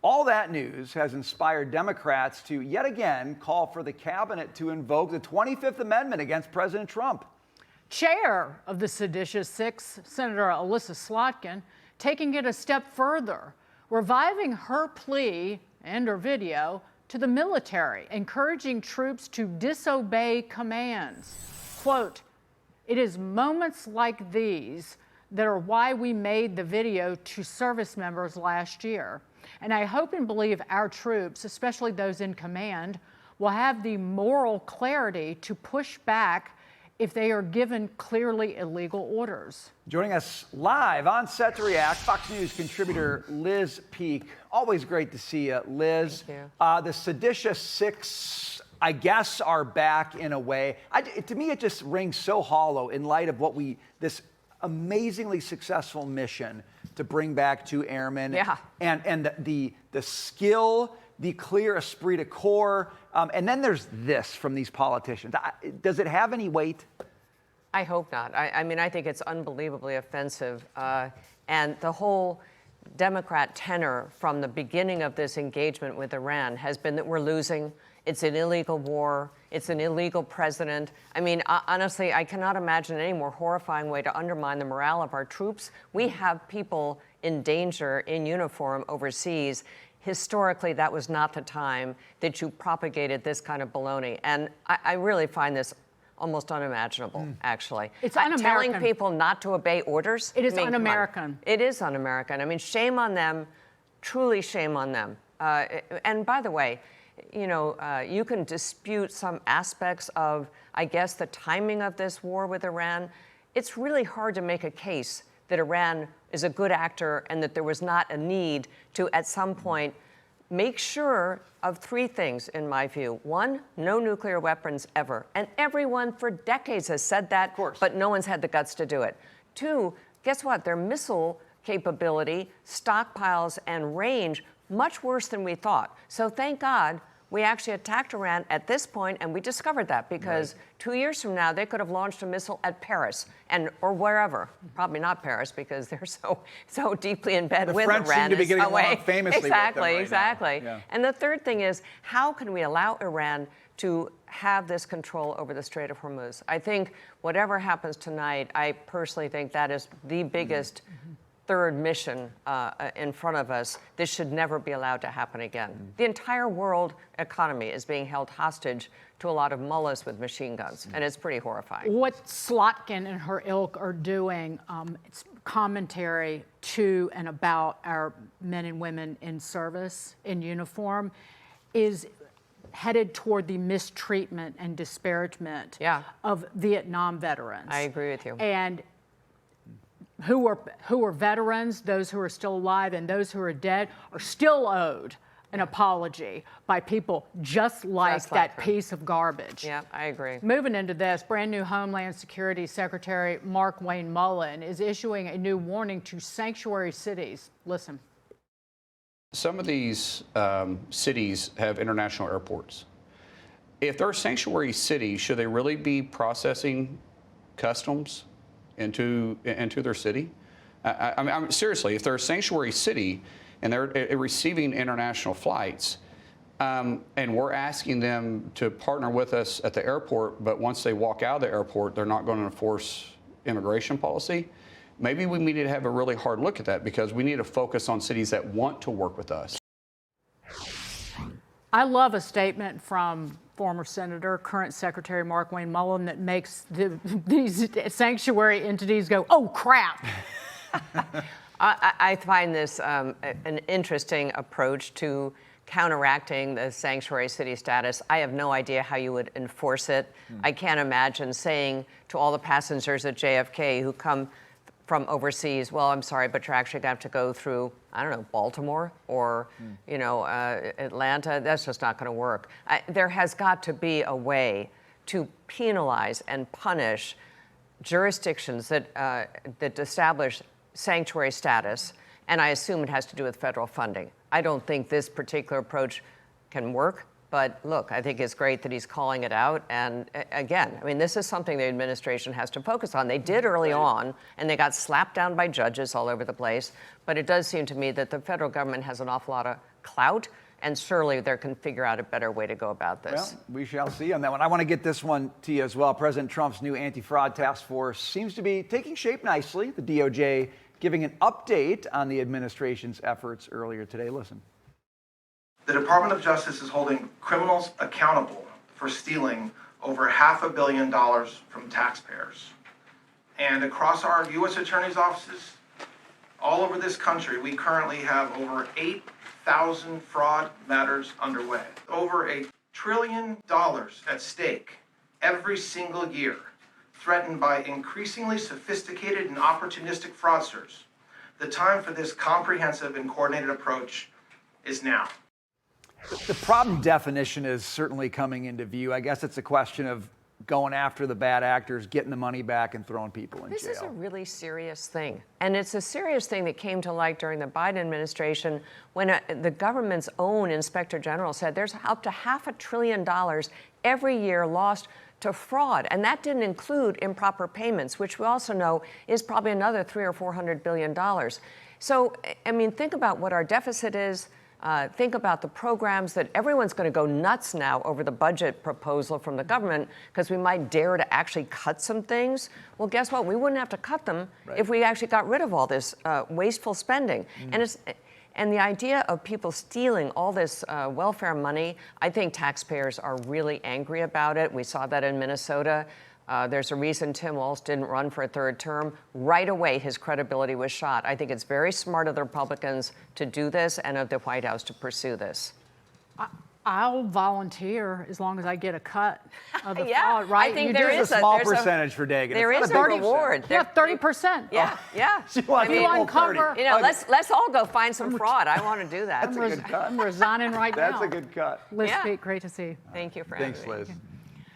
All that news has inspired Democrats to yet again call for the cabinet to invoke the 25th Amendment against President Trump. Chair of the Seditious Six, Senator Elissa Slotkin, taking it a step further, reviving her plea and her video to the military, encouraging troops to disobey commands. Quote, "It is moments like these that are why we made the video to service members last year. And I hope and believe our troops, especially those in command, will have the moral clarity to push back if they are given clearly illegal orders." Joining us live on set to react, Fox News contributor Liz Peek. Always great to see you, Liz. Thank you. The Seditious Six, I guess, are back in a way. To me, it just rings so hollow in light of what this amazingly successful mission to bring back two airmen. Yeah. And the skill, the clear esprit de corps, and then there's this from these politicians. Does it have any weight? I hope not. I mean, I think it's unbelievably offensive. And the whole Democrat tenor from the beginning of this engagement with Iran has been that we're losing. It's an illegal war. It's an illegal president. I mean, honestly, I cannot imagine any more horrifying way to undermine the morale of our troops. We have people in danger in uniform overseas. Historically, that was not the time that you propagated this kind of baloney. And I really find this almost unimaginable, actually. It's un-American. Telling people not to obey orders. It is un-American. It is un-American. I mean, shame on them, truly shame on them. And by the way, you know, you can dispute some aspects of, I guess, the timing of this war with Iran. It's really hard to make a case that Iran is a good actor and that there was not a need to, at some point, make sure of three things, in my view. One, no nuclear weapons ever. And everyone for decades has said that, but no one's had the guts to do it. Two, guess what? Their missile capability, stockpiles, and range, much worse than we thought. So thank God we actually attacked Iran at this point, and we discovered that because 2 years from now, they could have launched a missile at Paris or wherever. Probably not Paris because they're so deeply in bed with French Iran. Seem to be getting along famously exactly, with them right now. Yeah. And the third thing is, how can we allow Iran to have this control over the Strait of Hormuz? I think whatever happens tonight, I personally think that is the biggest third mission in front of us. This should never be allowed to happen again. The entire world economy is being held hostage to a lot of mullahs with machine guns, and it's pretty horrifying. What Slotkin and her ilk are doing, it's commentary to and about our men and women in service, in uniform, is headed toward the mistreatment and disparagement of Vietnam veterans. I agree with you. And who are veterans, those who are still alive and those who are dead, are still owed an apology by people just like that piece of garbage. Yeah, I agree. Moving into this, brand new Homeland Security Secretary Mark Wayne Mullen is issuing a new warning to sanctuary cities. Listen. Some of these cities have international airports. If they're a sanctuary city, should they really be processing customs into their city? I mean, seriously, if they're a sanctuary city and they're receiving international flights, and we're asking them to partner with us at the airport, but once they walk out of the airport, they're not going to enforce immigration policy, maybe we need to have a really hard look at that, because we need to focus on cities that want to work with us. I love a statement from former Senator, current Secretary Mark Wayne Mullen that makes these sanctuary entities go, oh, crap. I find this an interesting approach to counteracting the sanctuary city status. I have no idea how you would enforce it. I can't imagine saying to all the passengers at JFK who come from overseas, well, I'm sorry, but you're actually going to have to go through, I don't know, Baltimore or, you know, Atlanta. That's just not going to work. There has got to be a way to penalize and punish jurisdictions that establish sanctuary status, and I assume it has to do with federal funding. I don't think this particular approach can work. But look, I think it's great that he's calling it out. And again, I mean, this is something the administration has to focus on. They did early on, and they got slapped down by judges all over the place. But it does seem to me that the federal government has an awful lot of clout, and surely they can figure out a better way to go about this. Well, we shall see on that one. I want to get this one to you as well. President Trump's new anti-fraud task force seems to be taking shape nicely. The DOJ giving an update on the administration's efforts earlier today. Listen. The Department of Justice is holding criminals accountable for stealing over $500 million from taxpayers. And across our U.S. attorney's offices, all over this country, we currently have over 8,000 fraud matters underway. Over $1 trillion at stake every single year, threatened by increasingly sophisticated and opportunistic fraudsters. The time for this comprehensive and coordinated approach is now. The problem definition is certainly coming into view. I guess it's a question of going after the bad actors, getting the money back, and throwing people in jail. This is a really serious thing. And it's a serious thing that came to light during the Biden administration when the government's own inspector general said there's up to $500 billion every year lost to fraud. And that didn't include improper payments, which we also know is probably another $300 or $400 billion. So, I mean, think about what our deficit is. Think about the programs that everyone's going to go nuts now over the budget proposal from the government because we might dare to actually cut some things. Well, guess what? We wouldn't have to cut them if we actually got rid of all this wasteful spending. And the idea of people stealing all this welfare money, I think taxpayers are really angry about it. We saw that in Minnesota. There's a reason Tim Walz didn't run for a third term. Right away, his credibility was shot. I think it's very smart of the Republicans to do this and of the White House to pursue this. I'll volunteer as long as I get a cut of the Yeah, fraud, right? I think You there do- is There's a small percentage for Dagan. There It's is not a big reward. Yeah, 30%. Yeah, yeah. She wants If you the full uncover- 30. You know, let's all go find some fraud. I want to do that. That's a good cut. I'm resigning right now. That's a good cut. Liz Yeah. Peek, great to see you. Thank you for having Thanks, me. Liz.